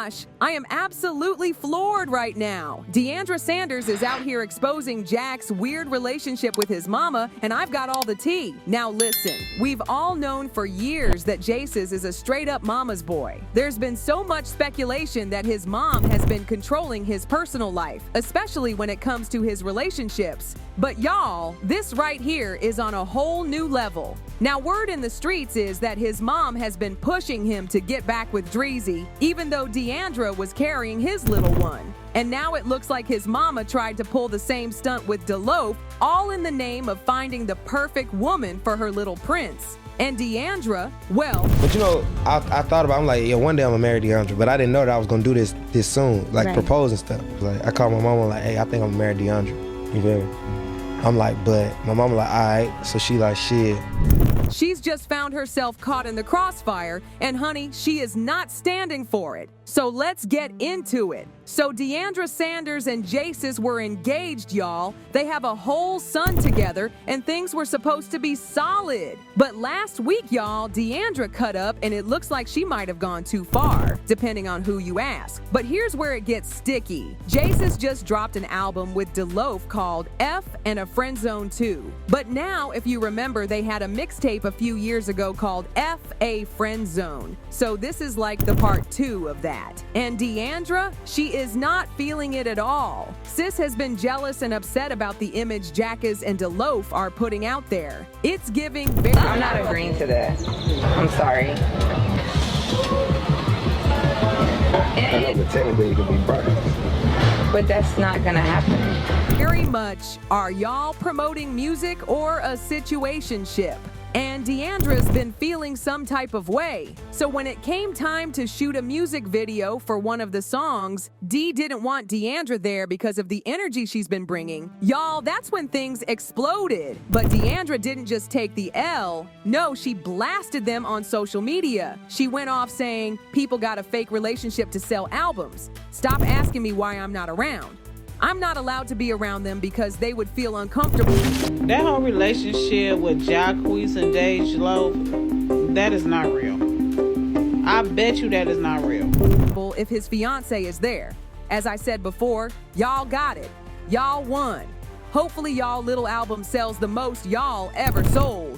gosh, I am absolutely floored right now. Deiondra Sanders is out here exposing Jack's weird relationship with his mama, and I've got all the tea. Now listen, we've all known for years that Jacquees is a straight-up mama's boy. There's been so much speculation that his mom has been controlling his personal life, especially when it comes to his relationships. But y'all, this right here is on a whole new level. Now, word in the streets is that his mom has been pushing him to get back with Dreezy, even though Deiondra was carrying his little one. And now it looks like his mama tried to pull the same stunt with Dej Loaf, all in the name of finding the perfect woman for her little prince. And Deiondra, well... But you know, I thought about, I'm like, yeah, one day I'm gonna marry Deiondra, but I didn't know that I was gonna do this soon, like propose and stuff. Like, I called my mama like, hey, I think I'm gonna marry Deiondra. You feel me? I'm like, but my mama like, all right. So she like, shit. She's just found herself caught in the crossfire, and honey, she is not standing for it. So let's get into it. So Deiondra Sanders and Jacquees were engaged, y'all. They have a whole son together, and things were supposed to be solid. But last week, y'all, Deiondra cut up, and it looks like she might have gone too far, depending on who you ask. But here's where it gets sticky. Jacquees just dropped an album with Dej Loaf called F and a Friend Zone 2. But now, if you remember, they had a mixtape a few years ago called F a Friend Zone. So this is like the part 2 of that. And Deiondra, she is not feeling it at all. Sis has been jealous and upset about the image Jacquees and Dej Loaf are putting out there. It's giving very... I'm not agreeing to that. I'm sorry. I know, but technically you can be partners. But that's not gonna happen. Very much, are y'all promoting music or a situationship? And Deiondra's been feeling some type of way. So when it came time to shoot a music video for one of the songs, Dee didn't want Deiondra there because of the energy she's been bringing. Y'all, that's when things exploded. But Deiondra didn't just take the L. No, she blasted them on social media. She went off saying, people got a fake relationship to sell albums. Stop asking me why I'm not around. I'm not allowed to be around them because they would feel uncomfortable. That whole relationship with Jacquees and Dej Loaf, that is not real. I bet you that is not real. If his fiance is there. As I said before, y'all got it. Y'all won. Hopefully y'all little album sells the most y'all ever sold.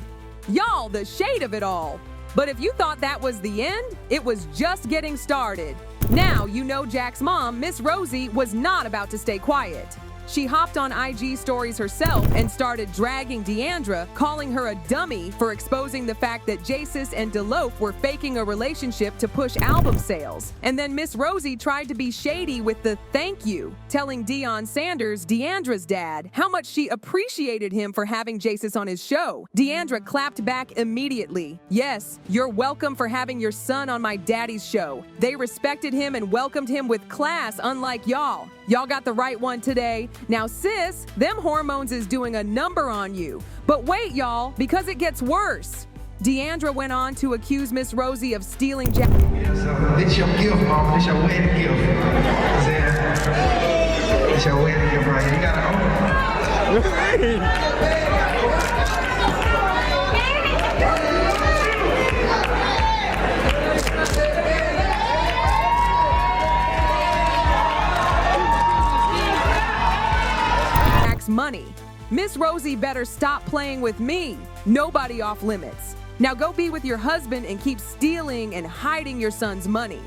Y'all, the shade of it all. But if you thought that was the end, it was just getting started. Now, you know Jack's mom, Miss Rosie, was not about to stay quiet. She hopped on IG stories herself and started dragging Deiondra, calling her a dummy for exposing the fact that Jacquees and Dej Loaf were faking a relationship to push album sales. And then Miss Rosie tried to be shady with the thank you, telling Deion Sanders, Deiondra's dad, how much she appreciated him for having Jacquees on his show. Deiondra clapped back immediately. Yes, you're welcome for having your son on my daddy's show. They respected him and welcomed him with class, unlike y'all. Y'all got the right one today. Now, sis, them hormones is doing a number on you. But wait, y'all, because it gets worse. Deiondra went on to accuse Miss Rosie of stealing Jack. Yeah, so this your gift, mama. This your wedding gift. You know what I'm saying? This your wedding gift right here. You gotta open it. Money. Miss Rosie better stop playing with me. Nobody off limits. Now go be with your husband and keep stealing and hiding your son's money.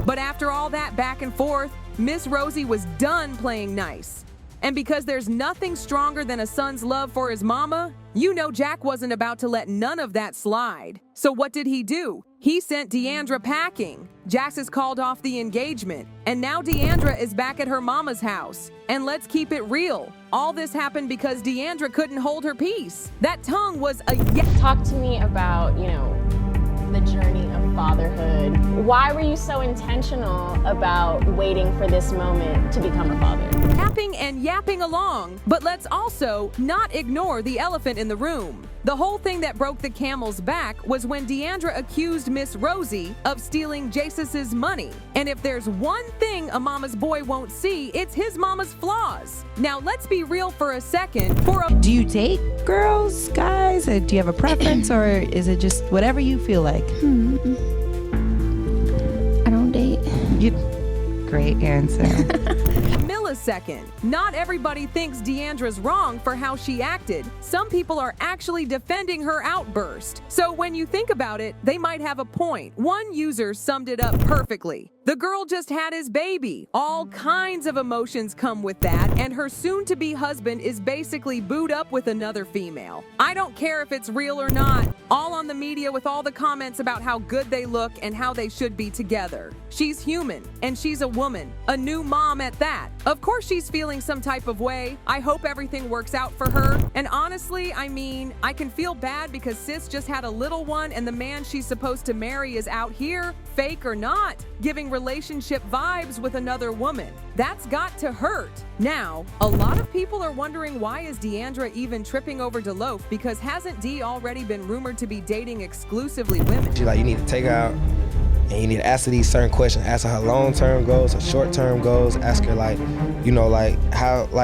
But after all that back and forth, Miss Rosie was done playing nice. And because there's nothing stronger than a son's love for his mama, you know Jack wasn't about to let none of that slide. So what did he do? He sent Deiondra packing. Jacquees called off the engagement. And now Deiondra is back at her mama's house. And let's keep it real. All this happened because Deiondra couldn't hold her peace. That tongue was a Talk to me about, the journey of fatherhood. Why were you so intentional about waiting for this moment to become a father? Yapping and yapping along, but let's also not ignore the elephant in the room. The whole thing that broke the camel's back was when Deiondra accused Miss Rosie of stealing Jacquees' money. And if there's one thing a mama's boy won't see, it's his mama's flaws. Now let's be real for a second. Do you date girls, guys? Do you have a preference, or is it just whatever you feel like? I don't date. great answer. Millisecond. Not everybody thinks Deiandra's wrong for how she acted. Some people are actually defending her outburst. So when you think about it, they might have a point. One user summed it up perfectly. The girl just had his baby. All kinds of emotions come with that, and her soon-to-be husband is basically booed up with another female. I don't care if it's real or not. All on the media with all the comments about how good they look and how they should be together. She's human, and she's a woman, a new mom at that. Of course she's feeling some type of way. I hope everything works out for her. And honestly, I mean, I can feel bad because sis just had a little one and the man she's supposed to marry is out here, fake or not, giving relationship vibes with another woman. That's got to hurt. Now, a lot of people are wondering why is Deiondra even tripping over Dej Loaf, because hasn't Dee already been rumored to be dating exclusively women? She's like, you need to take her out and you need to ask her these certain questions. Ask her her long-term goals, her short-term goals. Ask her like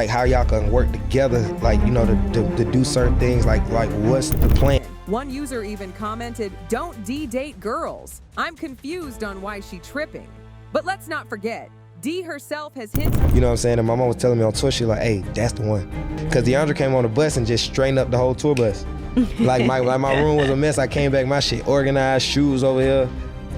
how y'all can work together, to do certain things, like what's the plan? One user even commented, "Don't Dee date girls. I'm confused on why she tripping." But let's not forget, Dee herself has hinted. You know what I'm saying? And my mom was telling me on Twitter, she like, hey, that's the one. Because Deiondra came on the bus and just straightened up the whole tour bus. like my room was a mess. I came back, my shit organized, shoes over here,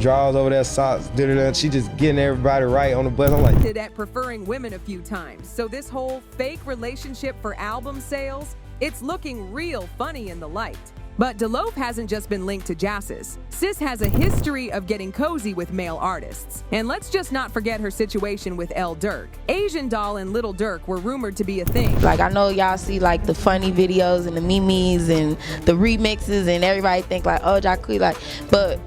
drawers over there, socks, She just getting everybody right on the bus. I'm like, at preferring women a few times. So this whole fake relationship for album sales, it's looking real funny in the light. But Dej Loaf hasn't just been linked to Jacquees. Sis has a history of getting cozy with male artists. And let's just not forget her situation with L. Durk. Asian Doll and Little Durk were rumored to be a thing. Like, I know y'all see like the funny videos and the memes and the remixes and everybody think like, oh, Jacquee, but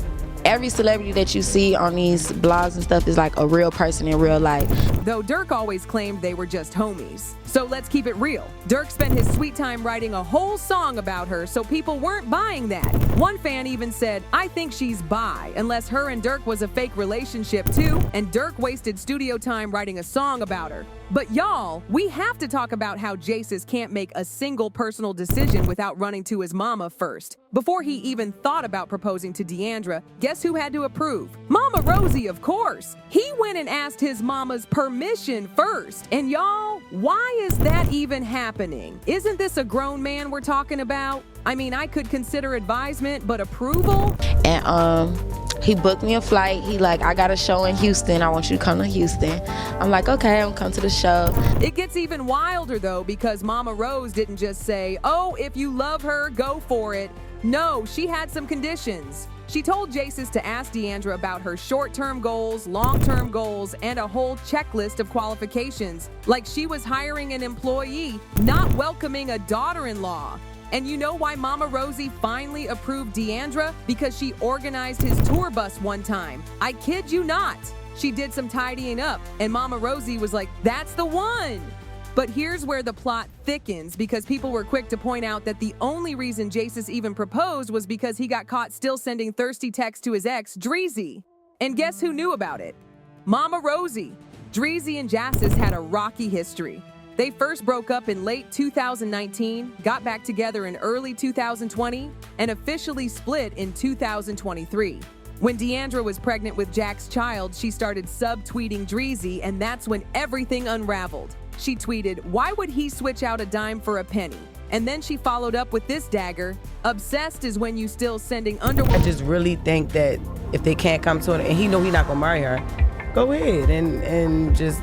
every celebrity that you see on these blogs and stuff is like a real person in real life. Though Durk always claimed they were just homies. So let's keep it real. Durk spent his sweet time writing a whole song about her, so people weren't buying that. One fan even said, I think she's bi, unless her and Durk was a fake relationship too, and Durk wasted studio time writing a song about her. But y'all, we have to talk about how Jacquees can't make a single personal decision without running to his mama first. Before he even thought about proposing to Deiondra, guess who had to approve? Mama Rosie, of course. He went and asked his mama's permission first. And y'all, why is that even happening? Isn't this a grown man we're talking about? I mean, I could consider advisement, but approval? And he booked me a flight. He like, I got a show in Houston. I want you to come to Houston. I'm like, okay, I'm come to the show. It gets even wilder though, because Mama Rose didn't just say, oh, if you love her, go for it. No, she had some conditions. She told Jacquees to ask Deiondra about her short-term goals, long-term goals, and a whole checklist of qualifications, like she was hiring an employee, not welcoming a daughter-in-law. And you know why Mama Rosie finally approved Deiondra? Because she organized his tour bus one time. I kid you not. She did some tidying up, and Mama Rosie was like, that's the one. But here's where the plot thickens, because people were quick to point out that the only reason Jacquees even proposed was because he got caught still sending thirsty texts to his ex, Dreezy. And guess who knew about it? Mama Rosie. Dreezy and Jacquees had a rocky history. They first broke up in late 2019, got back together in early 2020, and officially split in 2023. When Deiondra was pregnant with Jack's child, she started subtweeting Dreezy, and that's when everything unraveled. She tweeted, why would he switch out a dime for a penny? And then she followed up with this dagger, obsessed is when you still sending underwear. I just really think that if they can't come to it, and he know he's not gonna marry her, go ahead and just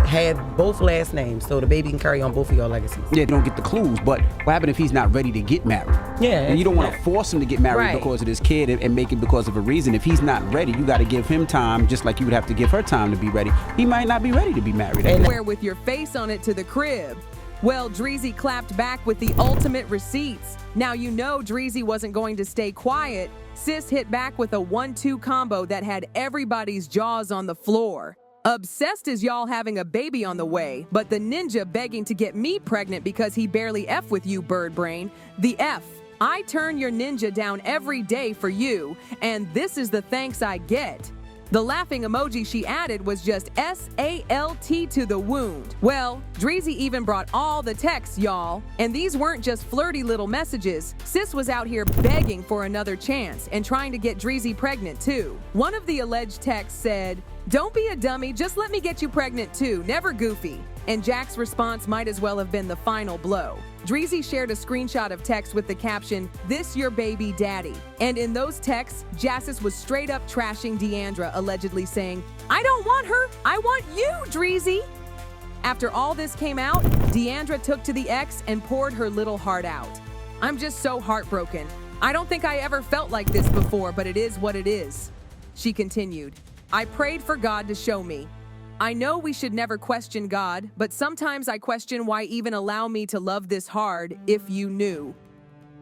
have both last names so the baby can carry on both of your legacies. Yeah, they don't get the clues, but what happened if he's not ready to get married? Yeah. And you don't want to force him to get married Right. because of this kid and make it because of a reason. If he's not ready, you got to give him time, just like you would have to give her time to be ready. He might not be ready to be married. Wear with your face on it to the crib. Well, Dreezy clapped back with the ultimate receipts. Now you know Dreezy wasn't going to stay quiet. Sis hit back with a 1-2 combo that had everybody's jaws on the floor. Obsessed is y'all having a baby on the way, but the ninja begging to get me pregnant because he barely F with you, bird brain. The F. I turn your ninja down every day for you, and this is the thanks I get. The laughing emoji she added was just SALT to the wound. Well, Dreezy even brought all the texts, y'all. And these weren't just flirty little messages. Sis was out here begging for another chance and trying to get Dreezy pregnant too. One of the alleged texts said, "Don't be a dummy, just let me get you pregnant too, never goofy." And Jack's response might as well have been the final blow. Dreezy shared a screenshot of text with the caption, "This your baby daddy." And in those texts, Jacquees was straight up trashing Deiondra, allegedly saying, "I don't want her, I want you, Dreezy." After all this came out, Deiondra took to the X and poured her little heart out. "I'm just so heartbroken. I don't think I ever felt like this before, but it is what it is." She continued, "I prayed for God to show me. I know we should never question God, but sometimes I question why even allow me to love this hard if you knew."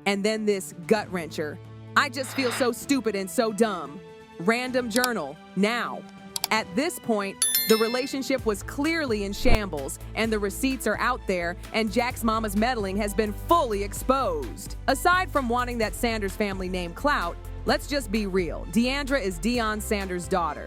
And then this gut wrencher. "I just feel so stupid and so dumb. Random journal, now." At this point, the relationship was clearly in shambles, and the receipts are out there, and Jack's mama's meddling has been fully exposed. Aside from wanting that Sanders family name clout, let's just be real. Deiondra is Deion Sanders' daughter.